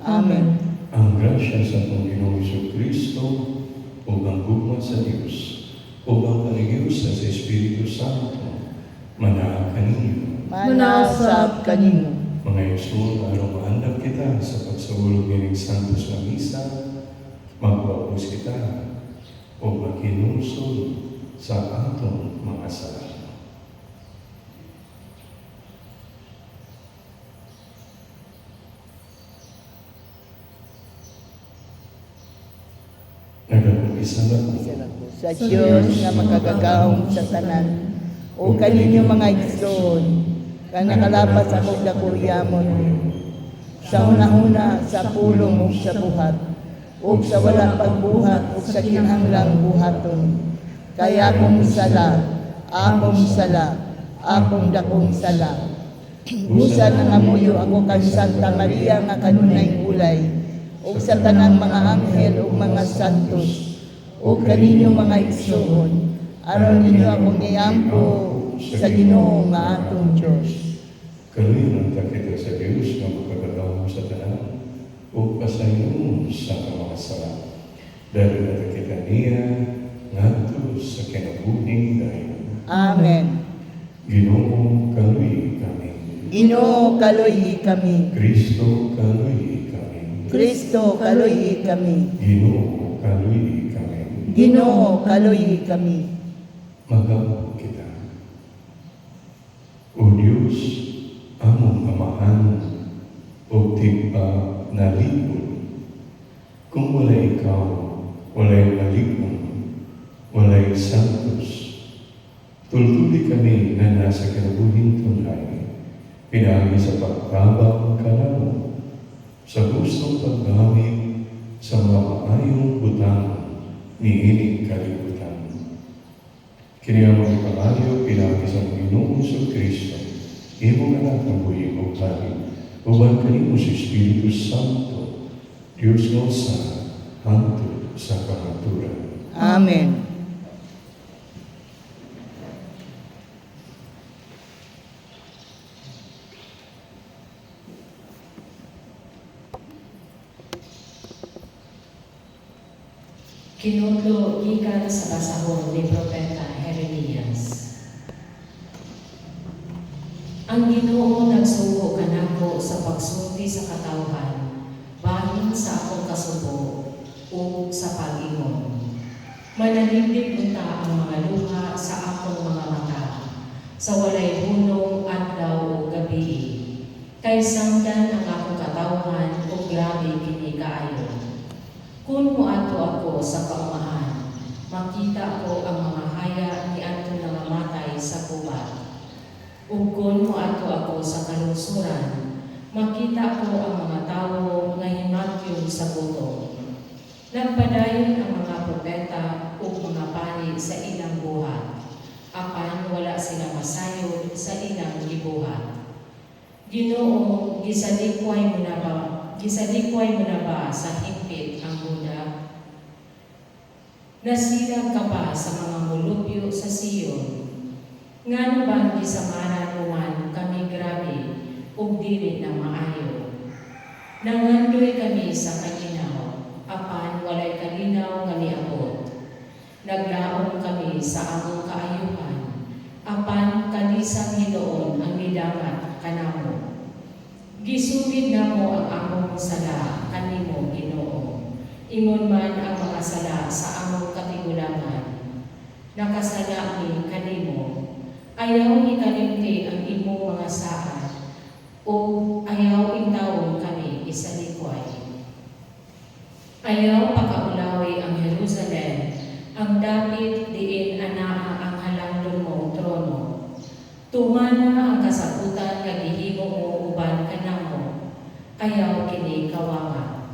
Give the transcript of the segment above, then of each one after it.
Amen. Ang grasya sa Panginoong Jesucristo o ang gugma sa Diyos o ang kaligos sa Espiritu Santo manaag kaninyo. Manasab kanino. Mga Yesus, araw maandap kita sa pagsaulog ng Santos na Misa, magpapos kita o makinungsod sa atong mga sala. Nag-umpisa na po Sa Diyos nga magkagagahong sa tanan, o kaninyo mga igsoon, kang nakalapat sa kong dakuryamon, sa una-una, sa pulong o sa buhat, o sa wala pagbuhat, o sa kinahanglang buhaton. Kaya akong sala, akong dakong sala. Busa nga ngamuyo ako kang Santa Maria nga kanunay ulay, o sa tanang mga anghel o mga santos, o kaninyo mga igsoon, araw ninyo akong iampo sa Ginoo nga atong Diyos. Kaluyan ang kita sa Diyos na magkagalaw sa tanan o pasayon sa mga sala. Dahil na kita niya ngadto sa kinabuhing dayon. Amen. Ginoo kaluy kami. Ginoo kaluy kami. Kristo kaluy kami. Kristo kaluy kami. Ginoo kaluy kami. Ginoo kaluy kami. Magawa kita. O Diyos, among amahan o tigpa na libon. Kung wala ikaw, wala'y maligong, wala'y santos. Tultuli kami na nasa kinabuhing tunay, pinagi sa pagkabang kanamo, sa gustong paggamit sa mga maayong butang ni ining kalibutan. Kiniyamang ipangayo, pinagi sa Panginoong Kristo, imong anak ng buhing o kami, uban kanimo sa Espiritu Santo, Diyos ng sa hantod sa kahaturan. Amen. Kinudlo gikan sa basahon ni Propeta Jeremias. Ang Ginoo nagsugo kanako sa pagsulti sa katawhan, bahin sa akong kasubo o sa pag-ingon. Manalipid unta ang mga luha sa akong mga mata, sa walay hunong adlaw o gabi. Kay sangdan ang akong katawhan o grabe kini kaayo. Kung muadto ako sa paumahan, makita ko ang mga haya ni ato nangamatay sa gubat. Ug kung muadto ako sa kalungsuran, makita ko ang mga tawo nga himatyon sa buto. Nagpadayon ang mga propeta ug mga pari sa ilang buhat, apan wala sila masayod sa ilang gibuhat. Ginoo, gisalikway mo na ba sa himpit ang Buda? Nasilag ka ba sa mga mulupyo sa Siyon? Ngano ba gisamaran uman kami grabe ug dili na maayo? Nangandoy kami sa kalinaw, apan walay kalinaw nga niabot. Naglaom kami sa among kaayuhan, apan kalisang hinuon ang nidamat kanamo. Gisugid namo ang among sala kanimo, Ginoo. Ingon man ang mga sala sa among katigulangan. Nakasala mi kanimo. Ayaw ikalimti ang imong mga saad, o ayaw intawon kami isalikway. Ayaw pakaulawi ang Jerusalem, ang dapit diin anaa ang halangdon mong trono. Tumana ang kasaputan nga gihimo mo uban kanamo, ayaw kini kawanga.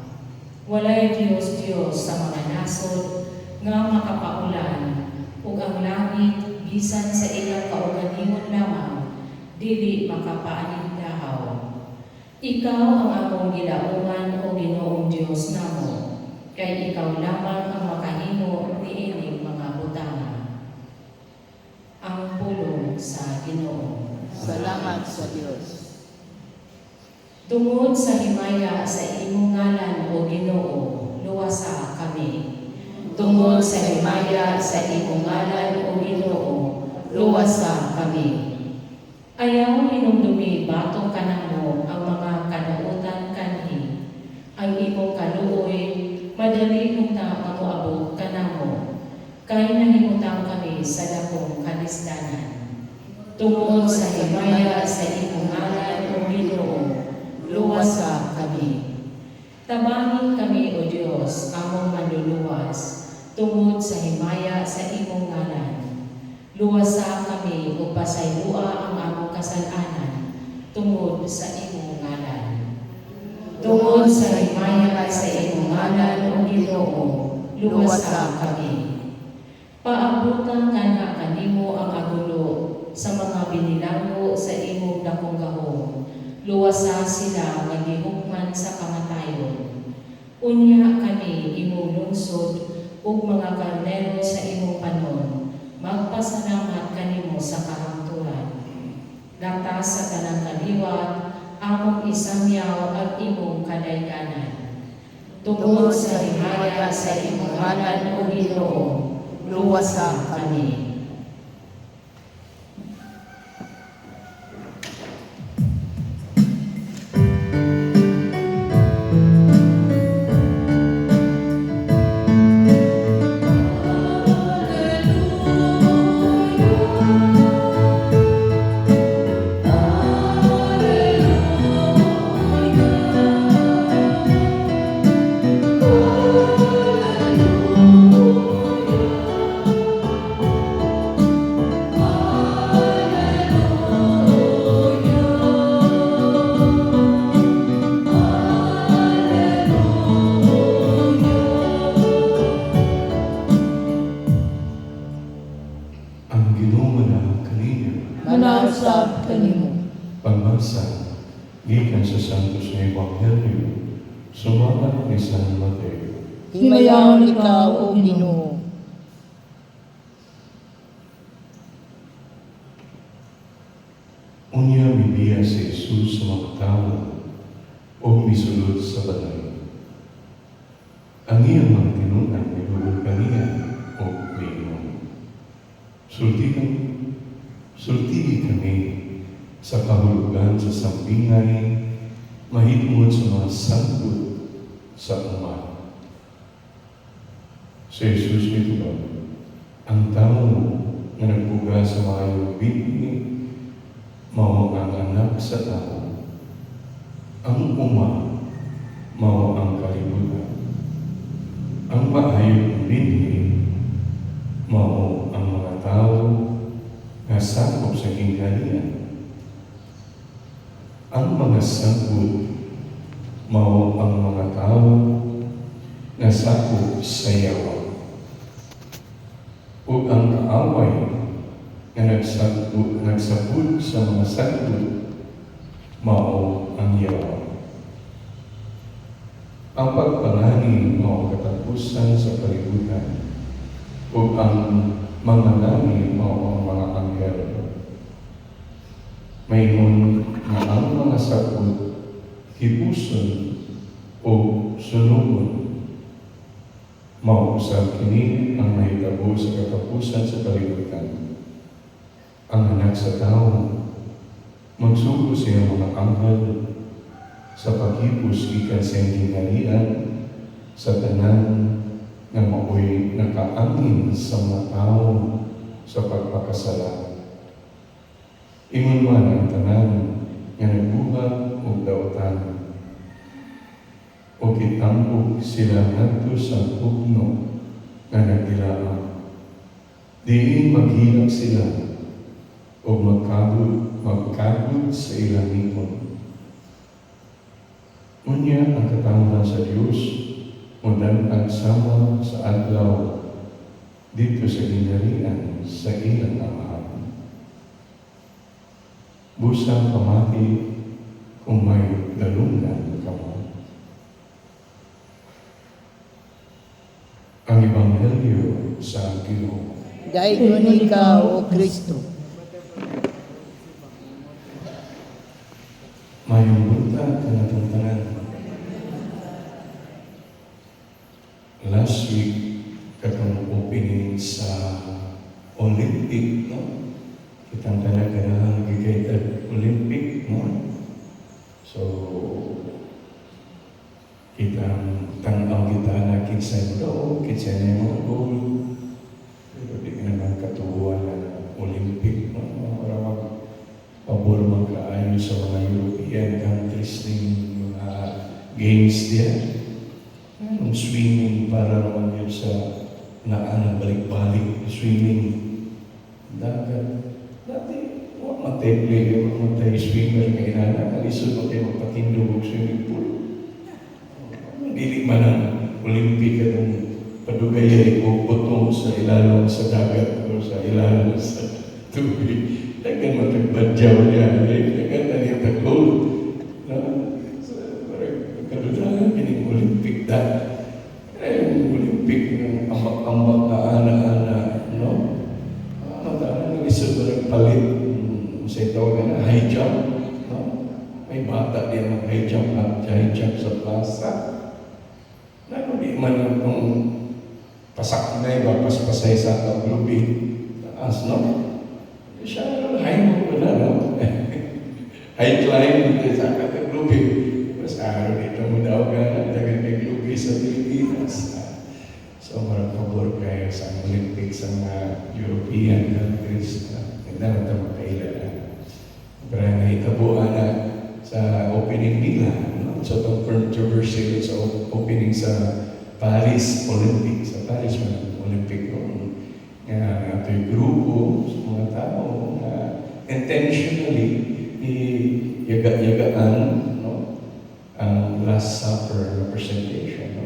Walay Diyos sa mga nasod nga makapaulan, ug ang langit bisan sa ilang kaugalingon lamang, dili makapaanindahaw. Ikaw ang among gilaungan o Ginoong Diyos namo, kay ikaw lamang ang makahimo niining mga butana. Ang pulong sa Ginoo. Salamat sa Diyos. Tungod sa himaya sa imong ngalan o Ginoo, luwasa kami. Tungod sa himaya sa imong ngalan o Ginoo, luwasa kami. Ayaw hinumdumi bato kanamo ang mga kadautan kanhi. Ang imong kaluoy, madali unta mamuabot kanamo. Kay nahimutang kami sa dakong kadisdanan. Tungod sa himaya sa imong ngalan o Ginoo, luwasa kami. Tabangin kami, O Diyos, among manluluwas, tungod sa himaya sa imong ngalan. Luwasa kami o pasaylua ang among kasalanan, tungod sa imong ngalan. Tungod sa himaya sa imong ngalan, O Ginoo, luwasa kami. Paabutan nga kanimo ang agulo sa mga binilango sa imong dakong gahom. Luwasa sila nga gihukman sa kamatayon. Unya kami imong lungsod ug mga karnero sa imong panon. Magpasalamat kanimo sa kahangturan. Gatas sa tanang kaliwat, among isamyaw ang imong kadaydanan. Tungod sa himaya sa imong ngalan o Ginoo, luwasa kami. Ang ginumana kanina, Manasab kanimo. pagbasa, gikan sa Santos nga Ebanghelyo, sumalat ni San Mateo. Himayaw ikaw, O Ginoo. Unya mibiya si Jesus sa mga tao o misulod sa balay. Ang iyang mga tinunan ay kaniya o lingon. Sultihi kami sa kahulugan sa sambingay, mahitungod sa mga sanggol sa umat. Si Jesus nito, ang tao na nagbuga sa mayong bibig, mao ang anak sa tao. Ang uma, mao ang kalibutan. Ang maayong binhi, mao ang mga tao nga sakop sa kingharian. Ang mga sanggol, mao ang mga tao nga sakop sa yawa. O ang kaaway nga nagsabot sa mga sanggol, mao ang yawa. Ang pagpangani mao katapusan sa kalibutan, o ang mga langit mao ang mga anghel. Mayroon na ang mga sakot, hipuson o sunugon. Mao sa kini ang mahitabo sa katapusan sa kalibutan. Ang anak sa tao, magsugo siya mga anghel sa paghipos gikan sa hingharian sa tanan nga mao'y nakaangin sa mga tao sa pagpakasala. Ingon man ang tanan nga nagbuhat o dautan o kitambog sila ngadto sa pugno nga nagdilaan. Diin maghilak sila o magkagod sa ilang himon. Unya ang katawhan sa Diyos mudan ang sama sa adlaw dito sa ginharian sa ilang amahan. Busang pamati kung may dalungan kamo. Ang Ebanghelyo sa Ginoo. Dayon ikaw, O Kristo. Mayong bunta ka na last week katong opening sa Olympic, no? Kitang ganahan gigaytad Olympic, no? So, kitang tanaw kita na kinsay mo daw, kinsay na yung mga goal. Pero di ka naman katubuan na Olympic, no? Para pabor magkaayo sa mga European countries ng mga games diyan. Ang swimming para naman yun sa naan balik-balik, swimming, dagat. Dati, huwag matay-play, huwag matay-swimmer nga inana, kalisod mo tayo magpatindog og swimming pool. Dili man ang Olympic atong padugay o botong sa ilalim sa dagat o sa ilalim sa tubig. Dagan matagbadyaw niya, dagan na niya tag-gold. Kadudahan, kining Olympic that. Olympic ng ambak-ambak na ana-ana, no? Isod na palit sa itawagan na high jump, no? May bata din ang high jump at high jump sa plaza. Di man yung pasak na iba, paspasay sa lubi, taas, no? Siya, high mo na, no? High climb, sa lubi. Mas araw dito mo daw ka, dagan naglubi sa Pilipinas. So, marang pabor kayo sa Olympics sa mga European countries na hindi na ito makailala. Pero nahitabuan na sa opening nila, no? So, itong controversy sa opening sa Paris Olympics. Sa Paris Olympic noon. Ito yung grupo sa mga tao na intentionally yagaan, no? Ang Last Supper representation, no?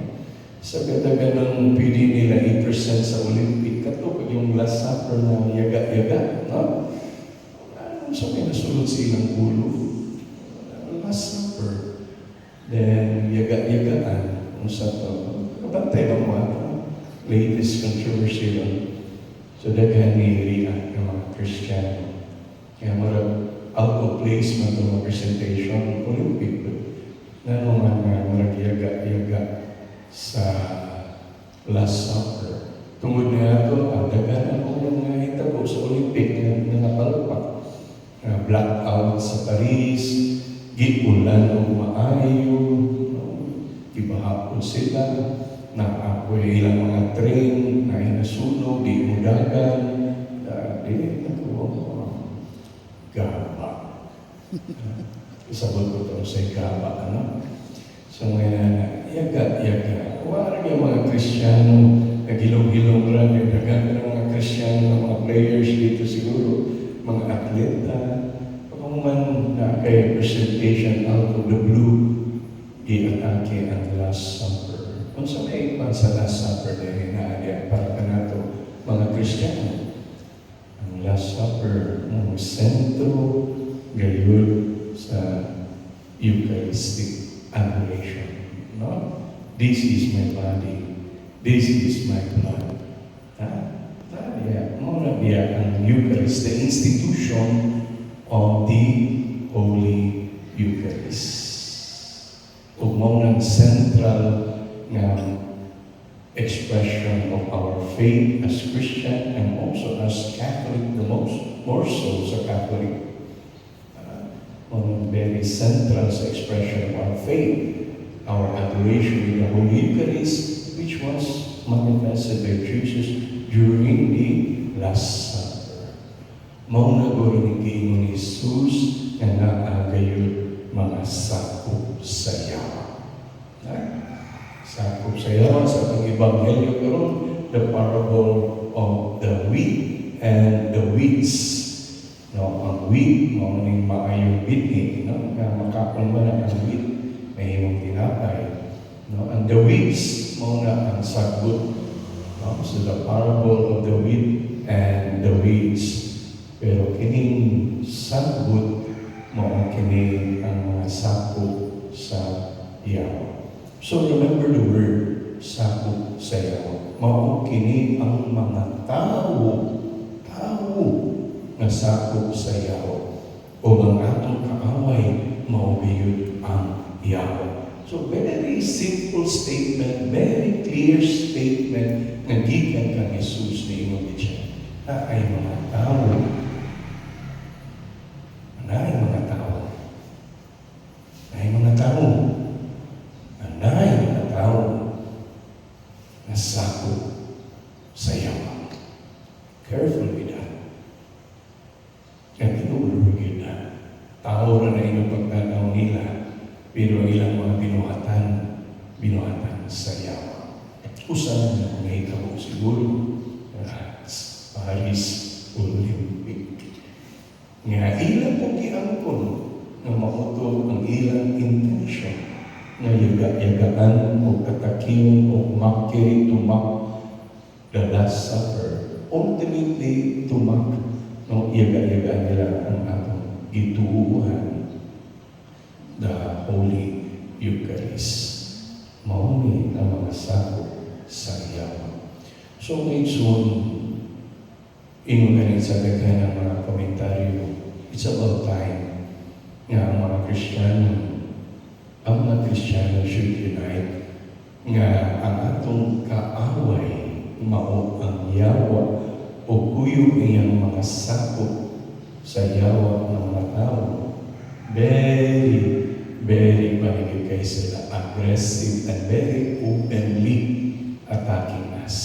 Sa ganda ng pwede nila i-present sa Olympic, kato yung Last Supper na yaga-yaga, no? So may nasulot silang ulo. Last Supper. Then, yaga-yagaan. Kung sa ito, kabantay ba mo ito? Latest controversy lang. So, daghan ni react ng mga Kristiyano. Kaya marag out of place man itong presentation ng Olympic. Na naman marag yaga-yaga sa Last Supper. Tungod na ito, daghan ang mga hitabo sa Olympic na napalpak. Blackout sa Paris, giulan o maayo, ibahapon sila, naapoy ilang mga train, na inasunog, di mudagan, di nagawang gaba. Isabot ko ito sa gaba, ano? So ngayon, yaga. Huwag yung mga Kristiyano, nagilong-gilong rin, dagan ng mga Kristiyano, mga players dito siguro, mga atleta, kung man na kay presentation out of the blue, i-atake ang Last Supper. Kung sa may pa sa Last Supper na hinaadya para ka na ito, mga Kristiyano, ang Last Supper, ang sentro, gayon sa Eucharistic adoration. No? This is my body. This is my blood. Muna biya ang Eucharist, the institution of the Holy Eucharist. Ug mao nang central nga expression of our faith as Christian and also as Catholic, more so sa Catholic. Very central sa expression of our faith, our adoration in the Holy Eucharist, which was manifested by Jesus during the Last Supper. Mao na guro ni King Jesus nga naagayon mga sakop sayaw. Sakop sayaw sa atong Ebanghelyo karon, the parable of the wheat and the weeds. No, ang wheat, mao ning maayong binhi, no, nga makapon man ang wheat, may imong tinapay. No, and the weeds, mao na ang sagbot. No, so the parable of the wheat and the weeds. Pero kining sagbot, mao kini ang mga sako sa iyaw. So remember the word sako sa iyaw. Mao kini ang mga tao nga sakop sa iyaw. O ang atong kaaway, maubiyod ang iyaw. So very simple statement, very clear statement nga gikan kang Jesus ni imong siya. Na ay mga tao. Na ay mga tao. Na ay mga tao. Na ay mga tao. Nasako sa yawa. Careful with that. Kaya inuulugin na. Tao na inyong pagtanaw nila, pero ilang mga binuhatan sa yawa. Usan na may kamo siguro, Paris Olympic. Nga ilang po giangkon na mauto ang ilang intensyon na yaga-yagaan o katakim o makiri tumak the Last Supper. Ultimately, tumak no yaga-yagaan nila ang atong gituuhan, the Holy Eucharist. Mauni ang mga sako sa yawa. So, ngayon, ingon ganit sa daghan ng mga komentaryo, it's about time nga ang mga Kristiyano should unite nga ang atong kaaway mao ang yawa o kuyo iyang mga sako sa yawa ng mga tao. Very, very panigay sila, aggressive and very openly attacking us.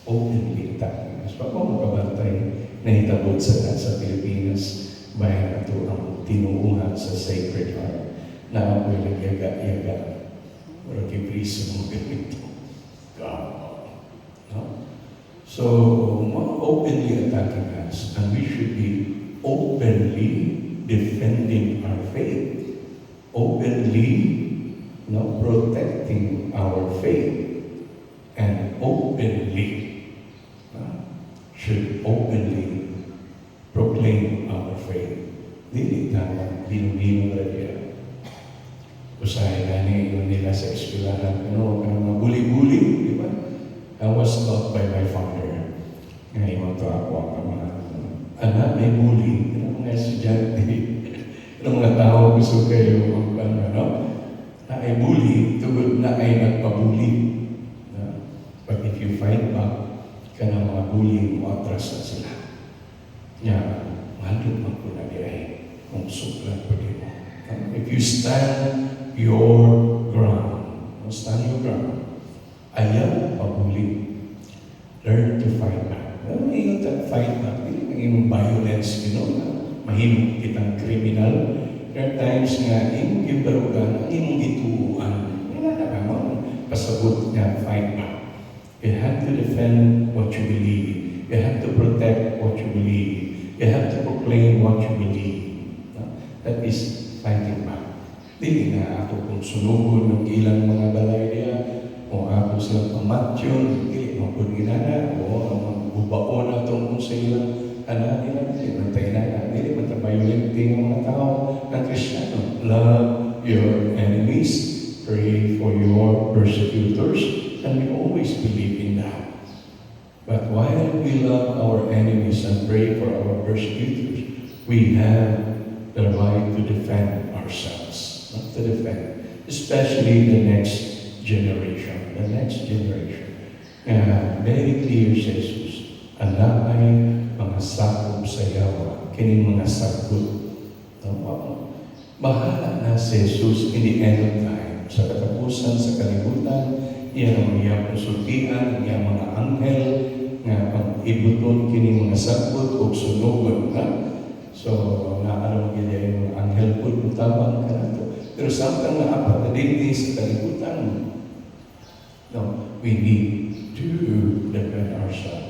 Openly attacking us. Pag mo kabantay na hitabot sa Pilipinas, bayan ito ang tinuungan sa Sacred Heart na ako'y nagyaga-yaga. Wala kipriso mo ganito. No? So, openly attacking us, and we should be openly defending our faith, openly protecting our faith, and openly should openly proclaim our faith. Dili na binubino na niya. Usahay gani yun nila sa eskwelahan, mga buli-buli, di ba? I was taught by my father. Ngayon ito ako ang mga anak, may bully. Mga estudyante, mga tao gusto kayo na ay bully, tugod na ay nagpabuli. But if you fight back, ka ng mga bully, atras na sila. Malot man ko na ay kung suklat pa din mo. If you stand your ground, ayaw pabuli. Learn to fight back. May fight back. Hindi yung violence, mahimong kitang kriminal. There are times nga, yung gibarugan, yung gituuan. Pasabot nga, fight back. You have to defend what you believe. You have to protect what you believe. You have to proclaim what you believe. That is fighting back. Dili na ako kung sunugon ng ilang mga balay niya, o ako silang pamatyon, dili mo kung ginana, o ang bubaon na itong kung sa ilang anak nila, dili mantay na, dili matabayulinting mga tao ng Kristiyano. Love your enemies, pray for your persecutors, and we always believe in that. But while we love our enemies and pray for our persecutors, we have the right to defend ourselves, not to defend, especially the next generation. The next generation. Very clear sa Jesus, anak ay mga sakop sa yawa, kining mga sakot. Bahala na si Jesus in the end of time, sa katapusan, sa kalibutan, iyang mga konsultian, iyang mga anghel, nga pag-ibuton kining mga sakot o sunugon. So, naalam mo yung anghel po, utabang ka na ito. Pero samtang na apat na din sa kalibutan, we need to defend ourselves.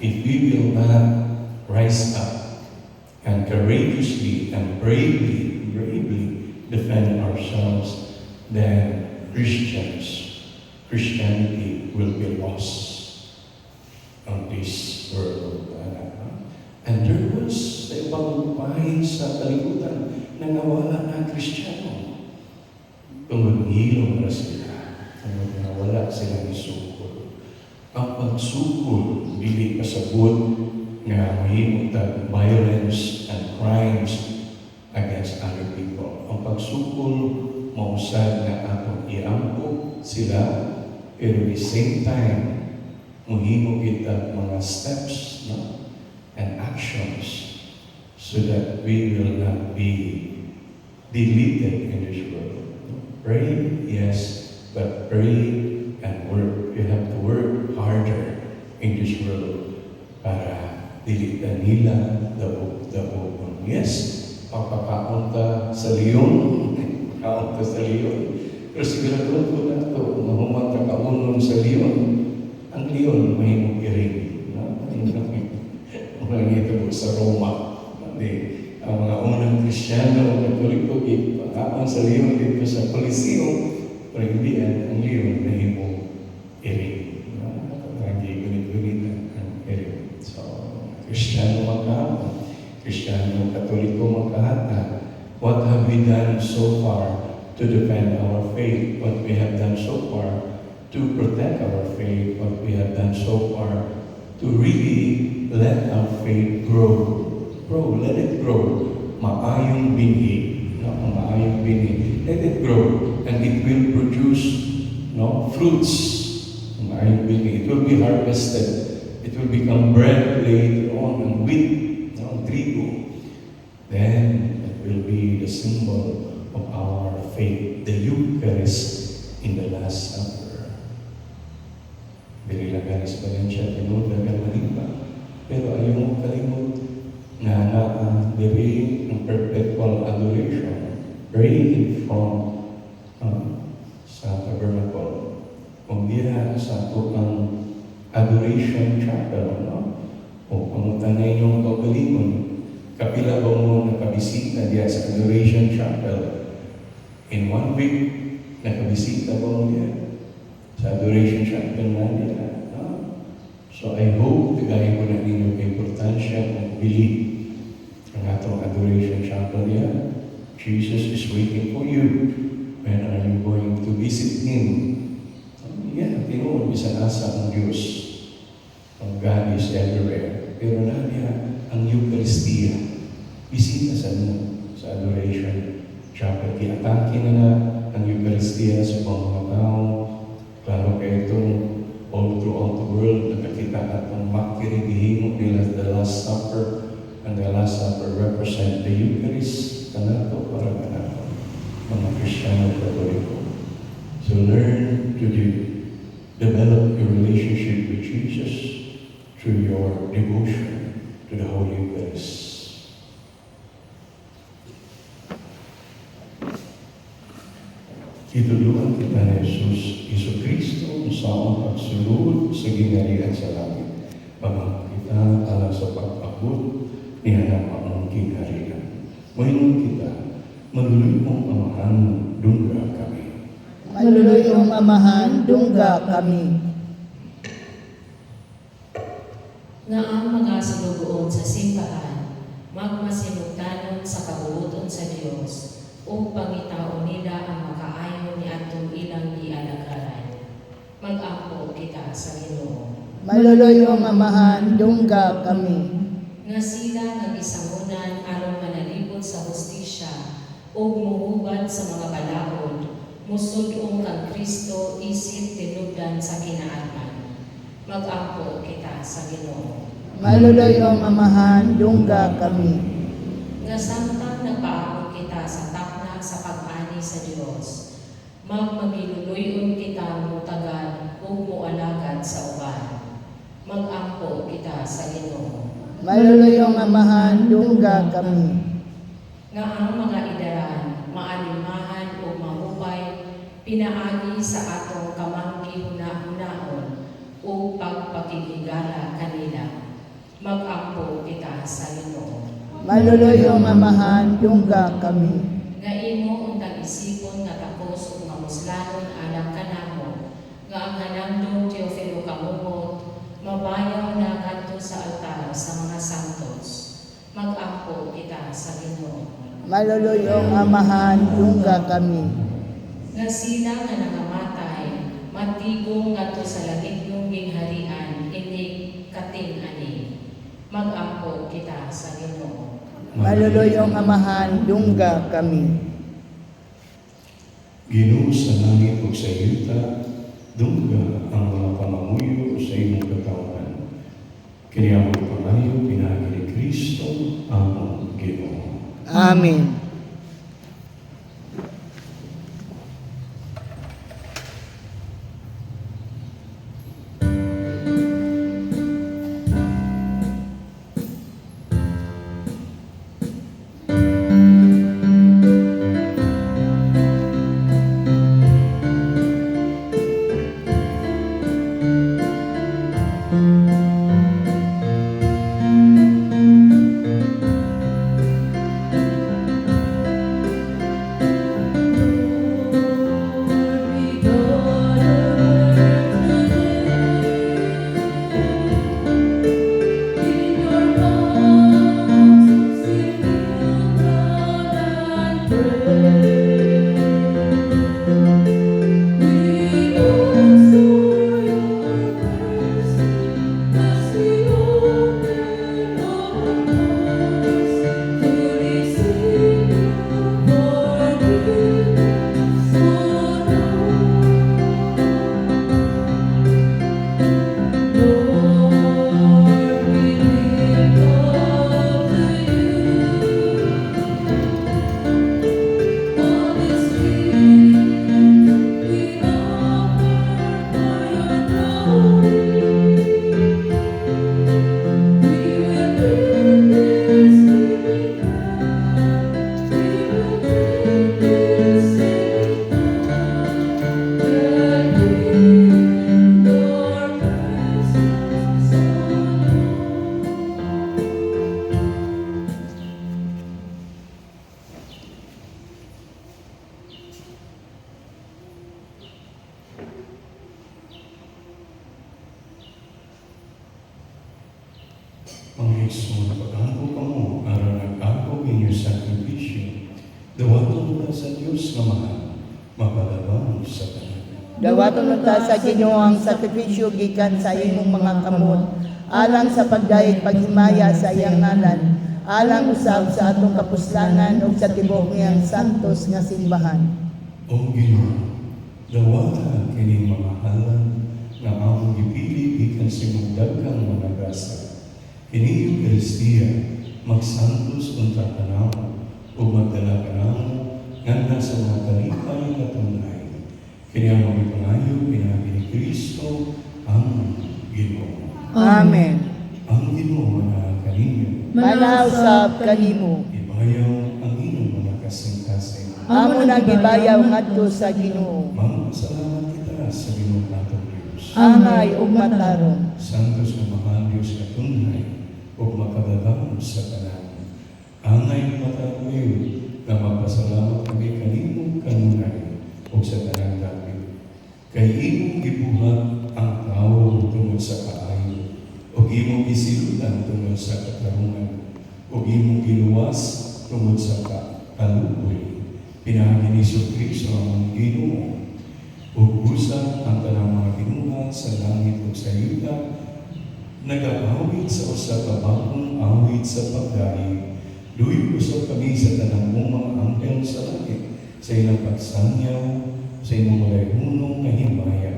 If we will not rise up and courageously and bravely defend ourselves, then Christianity will be lost on this world. And there was sa ibang bahay sa kalibutan na nawala na Kristiyano. Tungod hilong na sila. Tungod nawala sila ni sukol. Ang pagsukol, dili pasabot nga mahimutag violence and crimes against other people. Ang atong pagsukol, mausad na atong iampo sila, pero at the same time, muhimo kita mga steps, no? And actions so that we will not be deleted in this world. Pray, yes, but pray and work. You have to work harder in this world para dilitan nila daog. Yes, papakaon ta sa leon, kaon ta sa leon. Pero sigurado ko na ito, mahuman ta kaunon sa leon, ang leon mahimong iring. Mga ito sa Roma. Ang mga unang Kristiyano o Katoliko, pagkaon sa leon dito sa Coliseo, pero hindi ang leon mahimong iring. Lagi gunit-gunitan ang iring. So, Kristiyano magkahapon, Kristiyano Katoliko magkahata. What have we done so far to defend our faith? What we have done so far to protect our faith? What we have done so far to really let our faith grow. Let it grow. Maayong binhi. Maayong binhi. Let it grow. And it will produce fruits. Maayong binhi. It will be harvested. It will become bread later on and wheat, trigo. Then it will be the symbol of our faith, the Eucharist in the Last Supper. Binilagan sa Valencia, tinulagan malimba. Pero ayaw mo kalimot na diri ng perpetual adoration. Pray in front sa tabernacle. Kung diya sa ito ang adoration chapel, o pamutanay yung kaugalingon, kapila ba mo nakabisita diya sa adoration chapel? In 1 week, nakabisita ba mo diya sa adoration chapel na diya? So I hope gaya ko na ninyo importansya ng bili ang atong adoration chapel niya. Jesus is waiting for you. When are you going to visit Him? Yeah, tinuod bisan asa ang Diyos. Ang God is everywhere. Pero na niya ang Eucharistia. Bisita sa sa adoration chapel. Kiatake na ang Eucharistia sa mga tao. Klaro kayo itong all throughout the world, nakakita atong makirigihimo nila the Last Supper, and the Last Supper represent the Eucharist, kanato para kanato, mga Kristiyano Katoliko. So learn to develop your relationship with Jesus through your devotion to the Holy Eucharist. Itulungan kita ni Jesus, Iso Kristo, sa ang pagsulod sa ginarihan sa langit. Pagmamahal kita alang sa pagpabot niya ng ang ginarihan. Mayroon kita, maluloy mong amahan, dungga kami. Maluloy mong amahan, dungga kami. Nga ang mga sinugoon sa simbahan, magmasinugtanon sa kabuuton sa Dios, o pangitaon nila ang makaayon ni atong ilang gialagaran. Mag-ampo kita sa Ginoo. Maluloy mong amahan, dungga kami. Nga sila nagisangunan aron manalipod sa hustisya o muhubad sa mga balaod, musudong kang Kristo isip tinubdan sa kinaatman. Mag-ampo kita sa Ginoo. Maluloy mong amahan, dungga kami. Nga samtang nagpaabot kita sa takna sa pag-ani sa Dios, magmagiluloyon kita mutagad o mualagad sa uban. Mag-ampo kita sa Ginoo. Maluloy mong amahan, dungga kami. Nga ang mga idaran, maalimahan o mahupay, pinaagi sa atong kamanggi huna-hunaon o pagpakikigala kanila. Mag-ampo kita sa Ginoo. Maluloy mong amahan, dungga kami. Nga imo untang isipon nga tapos o mamuslanon alam kanamo, nga ang hanamdong Teofilo kamumot, mabayaw na kanto sa altar sa mga santos. Mag-ampo kita sa Ginoo. Maluloy mong amahan, dungga kami. Nga sila nga nangamatay, matigong ngadto sa lagigyong gingharian, inig kating-ani. Mag-ampo kita sa Ginoo. Maluloy mong amahan, dungga kami. Ginoo sa langit ug sa yuta, dungga ang mga pamamuyo sa imong katawan. Kini among pangayo pinaagi ni Kristo among Ginoo. Amen. Panginoon, pag-ako ka mo, aron nag-ako inyong sakripisyo, dawaton mo sa Diyos nga mahal, mapalabang sa tanan. Dawaton ta sa Ginoo ang sakripisyo gikan sa imong mga kamot, alang sa pagdayeg paghimaya sa iyang ngalan, alang usab sa atong kapuslanan ug sa tibuok niyang santos nga simbahan. O Ginoo, dawata kining mga halan nga among gipili gikan sa imong daghang mga grasa. Kini Eucharistia, magsantos unta kanamo o magdala kanamo nga sa mga kalipay nga tunay. Kini ang mga pangayo pinaagi ni Kristo ang Ginoo. Amen. Ang Ginoo na kaninyo, Manausab kanimo. ibayaw ang inyong mga kasing-kasing. Amo na gibayaw ngadto sa Ginoo. Magpasalamat kita sa Ginoo natong Diyos. Angay ug mataron. Santos nga mahal Diyos na tunay o makadalawang sa tanan. Angay matayo na magpasalamat kami kanimong kanunay o sa tanang dapit. Kay imong gibuhat ang tao tungod sa kaayo o imong gisilutan tungod sa katarungan o imong giluwas tungod sa kaluoy. Pinaagi ni Kristo ang Ginoo o busa ang tanang mga ginuhat sa langit o sa yuta, nag-awit sa usa ka bagong awit sa pagdayeg. Luyo usab kami sa tanang mong mga anghel sa langit, sa ilang pagsanyaw, sa imong malayhunong nga himaya.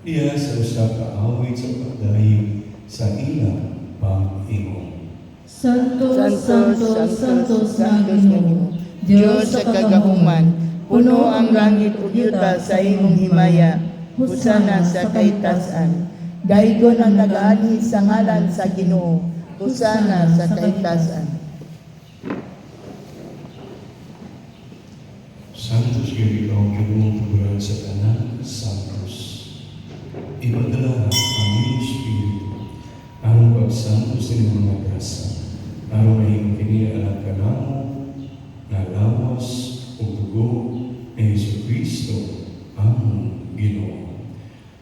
Diya sa usa ka awit sa pagdayeg sa ilang pag-ingon. Santos, Santos, Santos, Santos kanimo. Diyos sa kagahuman, puno ang langit ug yuta sa imong himaya. Husana sa kaitasan. Daigon ang nagaani sa ngalan sa Ginoo. Husana sa kaitasan. Santos yun ikaw Ginoo tuburan sa tanan, Santos. Ipadala ang iyong Espiritu, aron pagsantos sa mga grasa, aron mahing kini anak kanamo, na lawas o dugo ni Jesucristo ang Ginoo.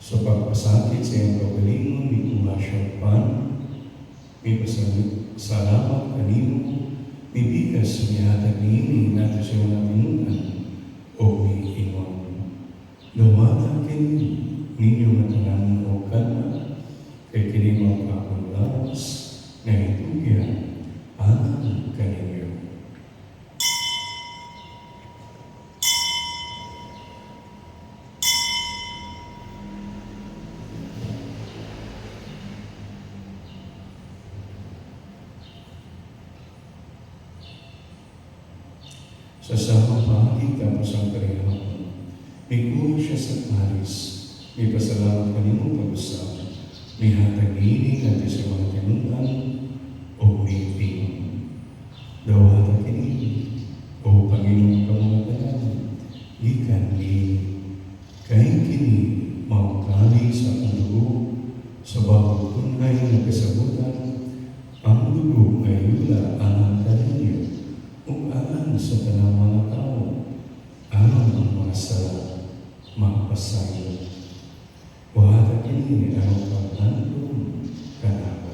Sa pagpasakit sa iyong kagalingon, ni Kumasyon Pan, may pasalamat kanino, may bigas sumihatag niini nato sa mga minunan o may ingon. Lumata kayo ninyo matanan o kana, kay kinimang akong lawas na itugyan alang kaninyo. Sa sama pagi tapos ang karihapon, migulo siya sa Paris, may pasalamat kanimo pag-usap, may hatag-ining natin sa mga tinunan o may pingon. Dawata kini, o Panginoong kamungatanan, ikan ni kain kini maukali sa akong dugo, sa bawat tunay na kasabutan, ang dugo ay yula ang kaninyo, ug alang sa tanang mga tao, alang ang mga sala, magpasayo. Wahata kini ang paghandong kanako.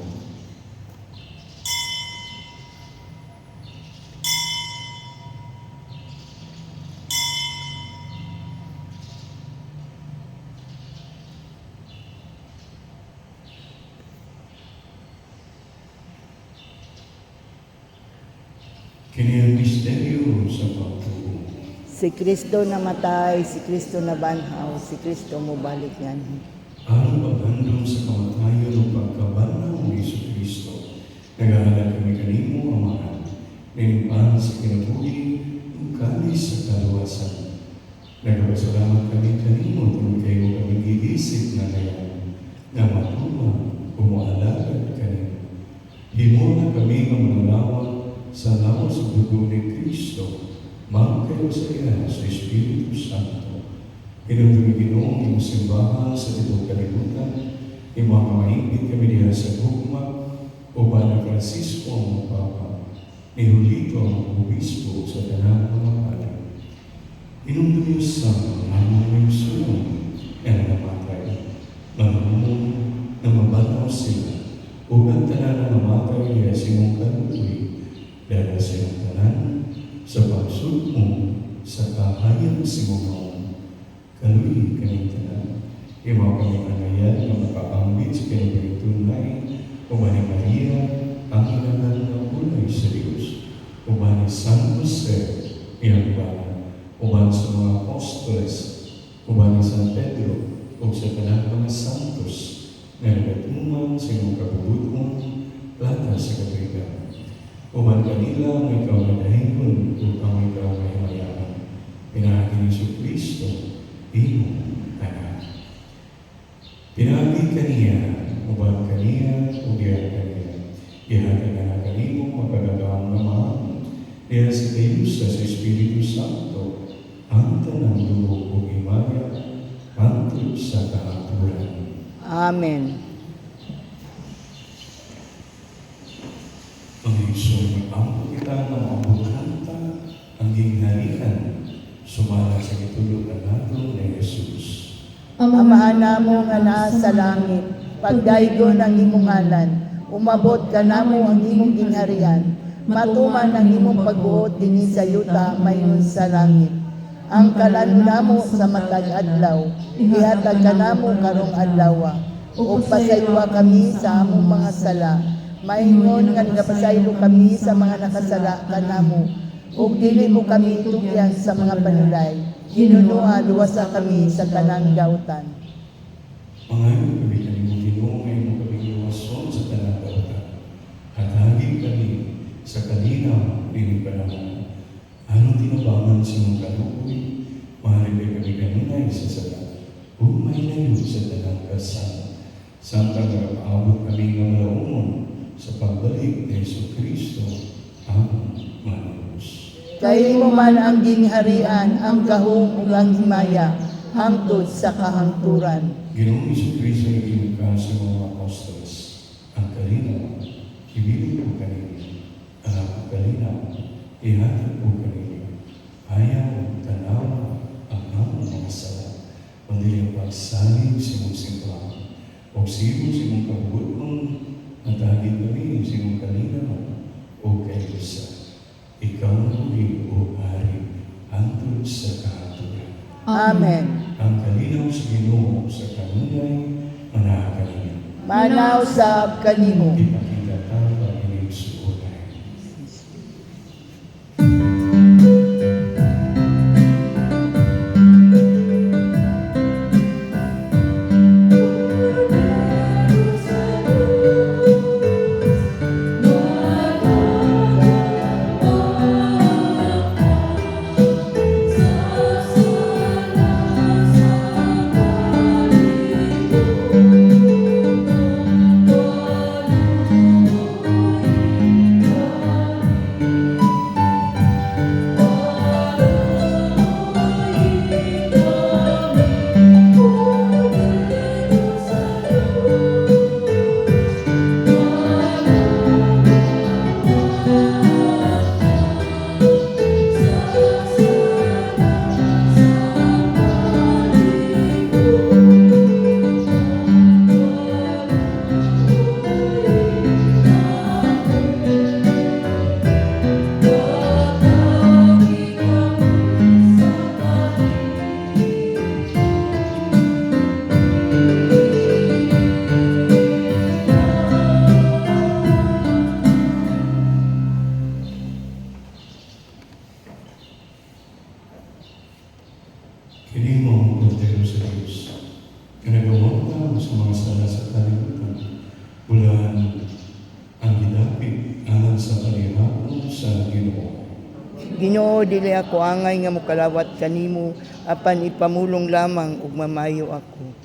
Kini ang misteryo sa pagtuo. Si Kristo namatay, si Kristo nabanhaw, si Kristo mubalik yan. Ang paghandong sa kamatayon o pagkabanaw ni Yesu Kristo, nagahalag kami kanimo, Amahan, nilipan sa kinabuhi, ug kalis sa kaluwasan. Nagpasalamat kami kanimo, tungkol kayo kami giisip na ngayon, na matuma, umualagad kanimo. Himo na kami ang manalawag sa lawas sa dugo ni Kristo, magkayo sa iya sa Espiritu Santo. Pinutumi Ginoong iyong simbahan sa itong kalibutan, imong kamaingit kami diha sa gugma, o ba na Francisco ang Papa, ni Julito ang Obispo sa tanang mga pala. Inumdumi sa mga sulong na namatay, manunong na mabanaw sila, o ang tanan na namatay diha sa imong kaluoy, dahil sa iyong tanan, sa pagsud mo, sa kahayang simumaon, kaluwi kaming tanan. Imaw kami anayan na makaambit sa kanyang tunay, umani Maria, ang inanan ng ulay sa Diyos, umani San Jose, iyang balan, umani sa mga apostoles, umani San Pedro, o sa tanan mga santos, na nagatuman sa iyong kabubuton, plata sa kabrigan. Uman kanila ang ikaw na dahingon upang ikaw ay mayaman. Pinahagi ni Yesu Kristo, iyong anak. Pinahagi kaniya, uban kaniya, ubiyan kaniya. Ihagi na kanimo magagawang naman. Diya sa kayo sa Espiritu Santo, ang tanang dugo o imaya, hantod sa kahaturan. Amen. Panginoon, ang kita ng mabukanta, ang gingharian, sumala sa itulog nato ni Jesus. Amahan namo nga naa sa langit, pagdaygon ang imong ngalan, umabot ka namo ang imong gingharian, matuman ang imong pagbuot dinhi sa yuta mayroon sa langit. Ang kalan namo sa matag adlaw, ihatag ka namo karong adlaw, ug pasayloa kami sa among mga sala. Maingon nga nagapasaylo kami sa mga nakasala kanamo, ug dili mo kami tugyan sa mga panulay. Hinunua luwasa kami sa tanang gawtan. Mangayon kami kanimo Ginoo, ngayon mo kami iwason sa tanang gawtan. Hatagin kami sa kalinaw dining panahon. Anong tinabangan sa mong kaluoy, mahalin kami kanunay sa sala, ug may layo sa tanang kasal. Samtang nakapaabot kami ng malaumon sa pagbalik ni Yesu Kristo, ang Manubos. Kay mo man ang gingharian, ang gahom ug ang himaya, hangtod sa kahangturan. Ginoong Yesu Kristo naging ka sa mga apostoles, ang kalinaw, ibigay ko kanina, anak ko kalinaw, ihatid ko kanina, ayaw tanaw ang among mga sala, kundi ang pagsalig sa imong simbahan, o sigo sa imong kabubuton, natagin kami sa imong kalinaw, o kayusa. Ikaw na uli, o Hari, hantod sa kahaturan. Amen. Ang kalinaw sa Ginoo sa kanunay, manakakanina. Manaw sab kanimo. Ipakita tayo ang inyong suunay. Ginoo dili ako angay nga mokalawat kanimo apan ipamulong lamang ug mamayo ako.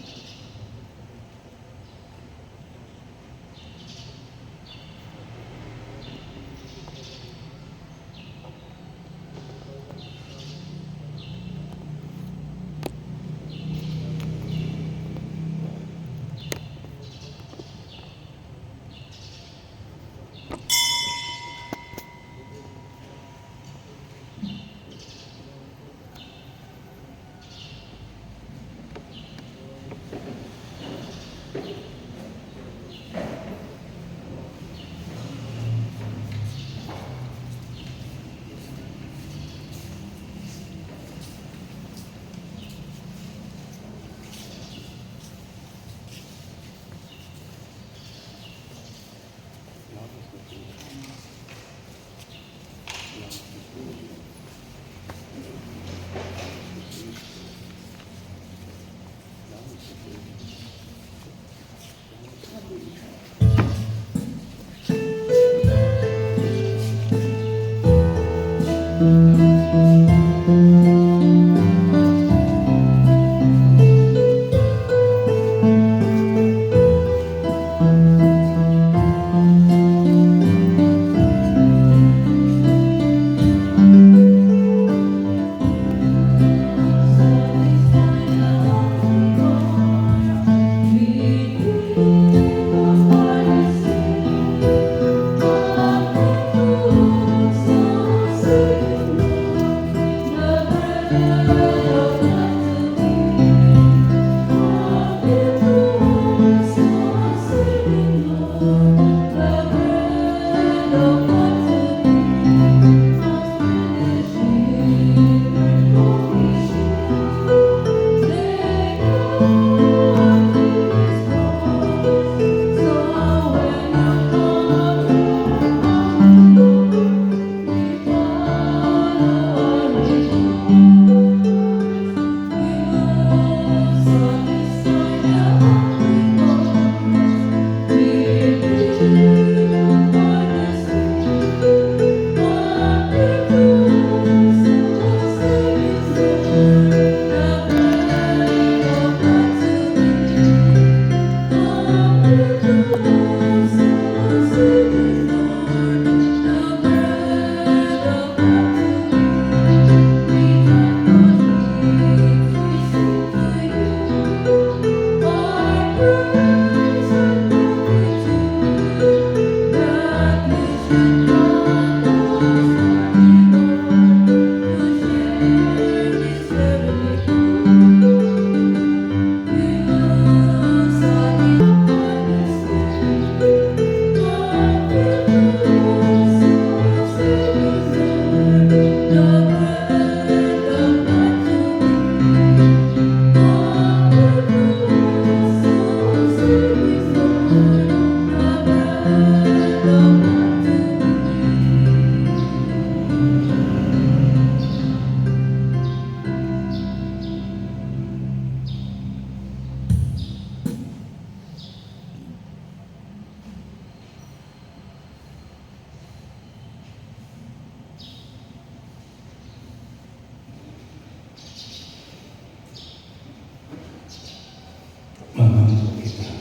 Mahal kita.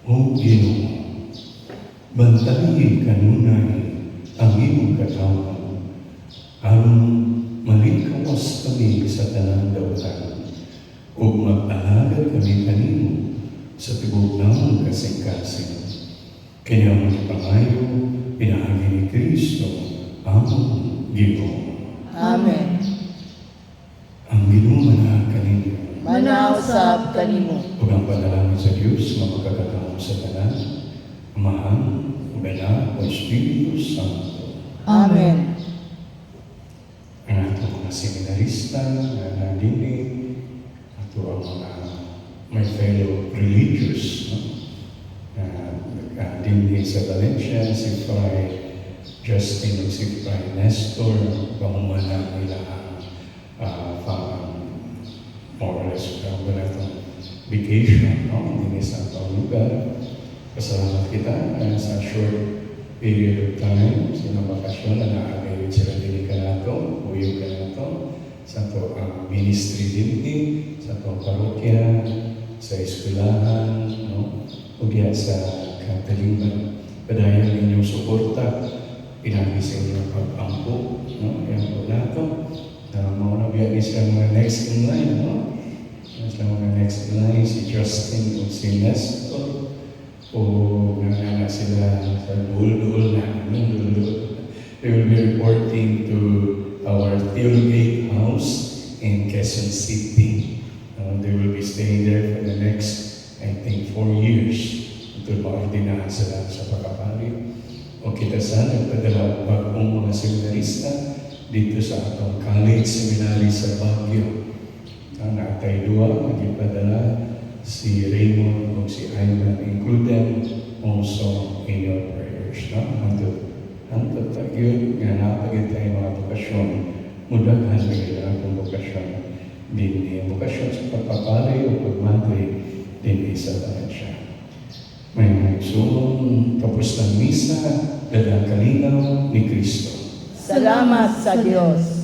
O Ginoo, bantayi kanunay ang imong katawan aron malikawas kami sa tanan dawtan ug mag-alagad kami kanimo sa tibok namong kasing-kasing. Kaya ang pangayo pinaagi ni Kristo among Ginoo. Amen. Ang Ginoo manaag kaninyo Manausab kanimo. ug ang panalangin sa Dios nga magkakatao sa tanan, Amahan, ug Anak, ug Espiritu Santo. Amen. Ang ato mga seminarista na nandini, ato ang mga my fellow religious, no? Dini sa Valencia, si Fray Justin ug si Fray Nestor, pamumana nila ang more or less wala itong vacation, no? Dini sa lugar. Pasalamat kita sa short period of time, sa mga bakasyon na naagay sila din ka nato, uyog ka nato, sa to ang ministry din sa to parokya, sa eskwelahan, no? O diya sa katalimban. Padayon ninyong suporta, pinagi sa inyong pagpampo, no? Yan po nato. Mauna biya sa mga next in line, no? Sa mga next in line, si Justin o si Nestor, o nga sila sa duol-duol na, they will be reporting to our tailgate house in Quezon City. They will be staying there for the next, I think, 4 years until maordinahan sila sa pagkapali. O kita sana padala bagong mga seminarista dito sa atong college seminary sa Baguio. Natay dua, magipadala si Raymond o si Ivan. Include them also in your prayers. Hantod tagyod nga napagit tayo mga bukasyon. Mudaghan na gila akong bukasyon. Din niya bukasyon sa pagpapali o pagmadri din isa tayo siya. May nagsulong tapos ng misa, dalang kalinaw ni Kristo. Salamat sa Diyos.